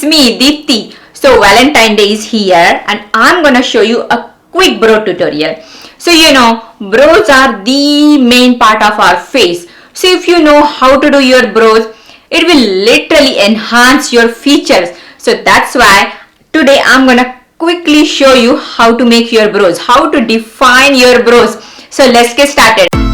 me, Dipti. So Valentine Day is here and I'm gonna show you a quick brow tutorial. So brows are the main part of our face. So if you know how to do your brows, it will literally enhance your features. So that's why today I'm gonna quickly show you how to make your brows, how to define your brows. So let's get started.